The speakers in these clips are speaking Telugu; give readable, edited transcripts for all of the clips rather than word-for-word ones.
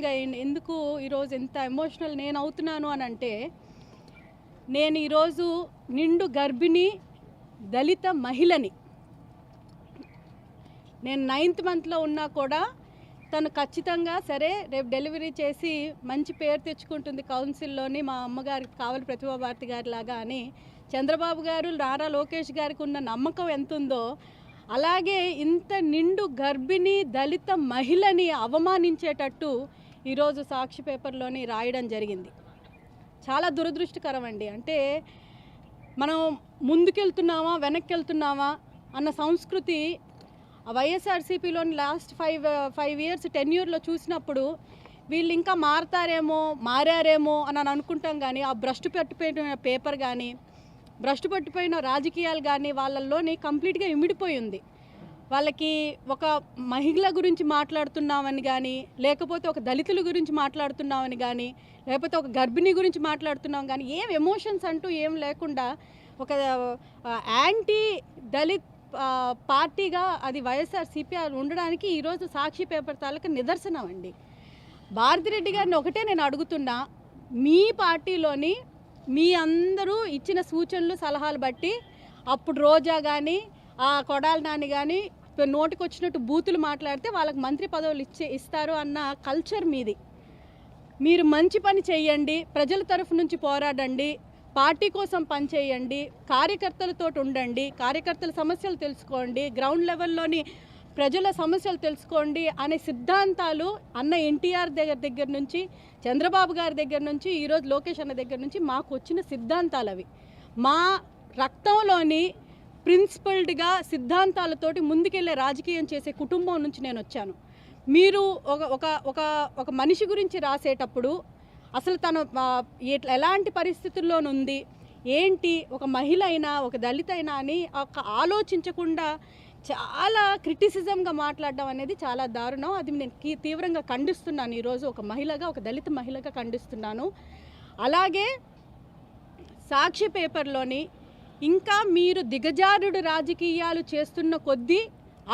ఎమోషనల్గా ఎందుకు ఈరోజు ఎంత ఎమోషనల్ నేను అవుతున్నాను అని అంటే, నేను ఈరోజు నిండు గర్భిణి దళిత మహిళని. నేను 9th మంత్లో ఉన్నా కూడా తను ఖచ్చితంగా సరే రేపు డెలివరీ చేసి మంచి పేరు తెచ్చుకుంటుంది కౌన్సిల్లోని, మా అమ్మగారికి కావాలి ప్రతిభా భారతి గారి లాగా అని చంద్రబాబు గారు, నారా లోకేష్ గారికి ఉన్న నమ్మకం ఎంత ఉందో, అలాగే ఇంత నిండు గర్భిణి దళిత మహిళని అవమానించేటట్టు ఈరోజు సాక్షి పేపర్లోని రాయడం జరిగింది. చాలా దురదృష్టకరం అండి. అంటే మనం ముందుకెళ్తున్నామా వెనక్కి వెళ్తున్నామా అన్న సంస్కృతి వైఎస్ఆర్సీపీలోని లాస్ట్ 5 ఇయర్స్ టెన్యూర్లో చూసినప్పుడు వీళ్ళు ఇంకా మారారేమో అని అనుకుంటాం. కానీ ఆ భ్రష్టు పట్టిపోయిన పేపర్ కానీ, భ్రష్టు పట్టిపోయిన రాజకీయాలు కానీ వాళ్ళల్లోని కంప్లీట్గా ఇమిడిపోయింది. వాళ్ళకి ఒక మహిళ గురించి మాట్లాడుతున్నామని కానీ, లేకపోతే ఒక దళితుల గురించి మాట్లాడుతున్నామని కానీ, లేకపోతే ఒక గర్భిణి గురించి మాట్లాడుతున్నాం కానీ, ఏం ఎమోషన్స్ అంటూ ఏం లేకుండా ఒక యాంటీ దళిత్ పార్టీగా అది వైఎస్ఆర్సీపీ ఉండడానికి ఈరోజు సాక్షి పేపర్ తాలూకా నిదర్శనం అండి. భారతిరెడ్డి గారిని ఒకటే నేను అడుగుతున్నా, మీ పార్టీలోని మీ అందరూ ఇచ్చిన సూచనలు సలహాలు బట్టి అప్పుడు రోజా కానీ ఆ కొడాలి నాని కానీ నోటికి వచ్చినట్టు బూతులు మాట్లాడితే వాళ్ళకి మంత్రి పదవులు ఇస్తారు అన్న కల్చర్ మీది. మీరు మంచి పని చేయండి, ప్రజల తరఫు నుంచి పోరాడండి, పార్టీ కోసం పనిచేయండి, కార్యకర్తలతో ఉండండి, కార్యకర్తల సమస్యలు తెలుసుకోండి, గ్రౌండ్ లెవెల్లోని ప్రజల సమస్యలు తెలుసుకోండి అనే సిద్ధాంతాలు అన్న ఎన్టీఆర్ దగ్గర నుంచి, చంద్రబాబు గారి దగ్గర నుంచి, ఈరోజు లోకేష్ అన్న దగ్గర నుంచి మాకు వచ్చిన సిద్ధాంతాలు అవి. మా రక్తంలోని ప్రిన్సిపల్డ్గా సిద్ధాంతాలతోటి ముందుకెళ్ళే రాజకీయం చేసే కుటుంబం నుంచి నేను వచ్చాను. మీరు ఒక మనిషి గురించి రాసేటప్పుడు అసలు తను ఎలాంటి పరిస్థితుల్లోనుంది ఏంటి, ఒక మహిళ అయినా ఒక దళిత అయినా అని ఆలోచించకుండా చాలా క్రిటిసిజంగా మాట్లాడడం అనేది చాలా దారుణం. అది నేను తీవ్రంగా ఖండిస్తున్నాను. ఈరోజు ఒక మహిళగా, ఒక దళిత మహిళగా ఖండిస్తున్నాను. అలాగే సాక్షి పేపర్లోని ఇంకా మీరు దిగజారుడు రాజకీయాలు చేస్తున్న కొద్దీ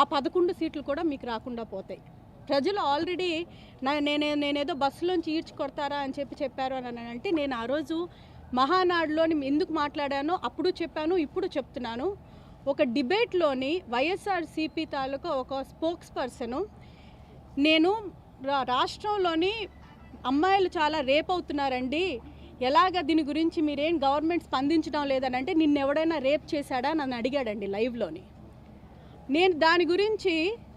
ఆ 11 సీట్లు కూడా మీకు రాకుండా పోతాయి. ప్రజలు ఆల్రెడీ నేనేదో బస్సులోంచి ఈడ్చి కొడతారా అని చెప్పారు అని అంటే, నేను ఆ రోజు మహానాడులోని ఎందుకు మాట్లాడానో అప్పుడు చెప్పాను, ఇప్పుడు చెప్తున్నాను. ఒక డిబేట్లోని వైఎస్ఆర్సీపీ తాలూకా ఒక స్పోక్స్ పర్సను, నేను రాష్ట్రంలోని అమ్మాయిలు చాలా రేప్ అవుతున్నారండి, ఎలాగ దీని గురించి మీరేం గవర్నమెంట్ స్పందించడం లేదని అంటే, నిన్నెవడైనా రేప్ చేశాడా నన్ను అడిగాడండి లైవ్లోని. నేను దాని గురించి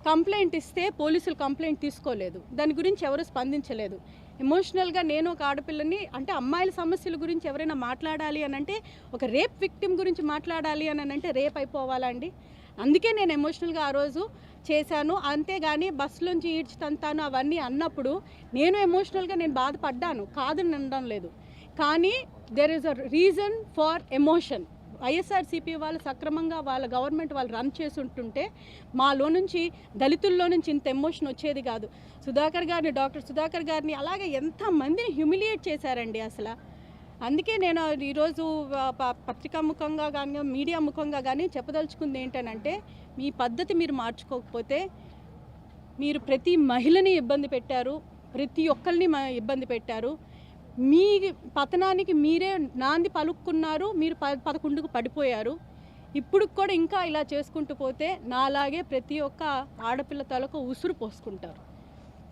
కంప్లైంట్ ఇస్తే పోలీసులు కంప్లైంట్ తీసుకోలేదు, దాని గురించి ఎవరు స్పందించలేదు. ఎమోషనల్గా నేను ఒక ఆడపిల్లని, అంటే అమ్మాయిల సమస్యల గురించి ఎవరైనా మాట్లాడాలి అని అంటే, ఒక రేప్ విక్టిమ్ గురించి మాట్లాడాలి అని అంటే రేప్ అయిపోవాలండి. అందుకే నేను ఎమోషనల్గా ఆ రోజు చేశాను. అంతేగాని బస్సులోంచి ఈడ్చుతంతాను అవన్నీ అన్నప్పుడు నేను ఎమోషనల్గా నేను బాధపడ్డాను, కాదని అనడం లేదు. కానీ there is a reason for emotion. YSRCP వాళ్ళు సక్రమంగా వాళ్ళ గవర్నమెంట్ వాళ్ళు రన్ చేసి ఉంటుంటే మాలో నుంచి, దళితుల్లో నుంచి ఇంత ఎమోషన్ వచ్చేది కాదు. డాక్టర్ సుధాకర్ గారిని అలాగే ఎంతమందిని హ్యూమిలియేట్ చేశారండి అసలు. అందుకే నేను ఈరోజు పత్రికా ముఖంగా కానీ మీడియా ముఖంగా కానీ చెప్పదలుచుకుంది ఏంటనంటే, మీ పద్ధతి మీరు మార్చుకోకపోతే మీరు ప్రతి మహిళని ఇబ్బంది పెట్టారు, ప్రతి ఒక్కరిని ఇబ్బంది పెట్టారు. మీ పతనానికి మీరే నాంది పలుక్కున్నారు, మీరు 11కు పడిపోయారు. ఇప్పుడు కూడా ఇంకా ఇలా చేసుకుంటూ పోతే నాలాగే ప్రతి ఒక్క ఆడపిల్ల తలకు ఉసురు పోసుకుంటారు.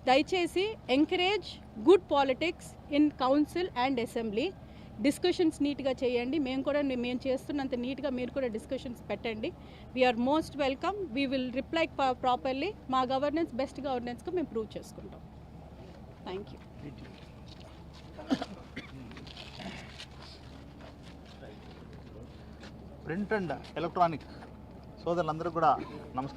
దయచేసి encourage good politics in council and assembly. Discussions నీట్గా చేయండి. మేము చేస్తున్నంత నీట్గా మీరు కూడా డిస్కషన్స్ పెట్టండి. We're most welcome. We will reply properly. మా గవర్నెన్స్ బెస్ట్ గవర్నెన్స్గా మేము ప్రూవ్ చేసుకుంటాం. Thank you. Print and electronic సోదరులందరూ కూడా నమస్కారం.